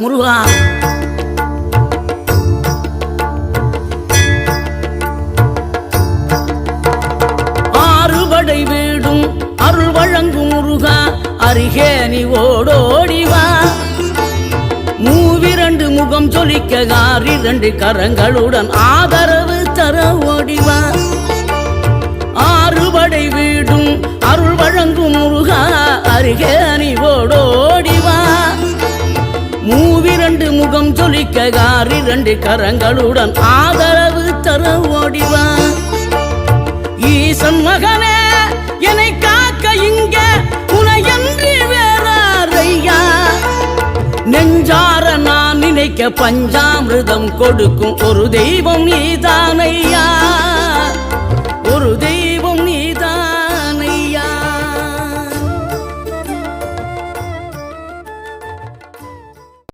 முருகா. ஆறுபடை வீடும் அருள் வழங்கும் முருகா, அருகே நீ ஓடோடிவா. மூவிரண்டு முகம் ஜொலிக்க ஆறிரண்டு கரங்களுடன் ஆதரவு தர ஓடிவா. ஆறுபடை வீடும் அருள் வழங்கும் முருகா, அருகே நீ ஓடோடிவா. மூவிரண்டு முகம் ஜொலிக்க ஆறிரண்டு கரங்களுடன் ஆதரவு தர ஓடிவா. ஈசன் மகனே என்னை காக்க இங்க உனையன்றி வேறாரையா. நெஞ்சார நான் நினைக்க பஞ்சாமிர்தம் கொடுக்கும் ஒரு தெய்வம் நீதானையா.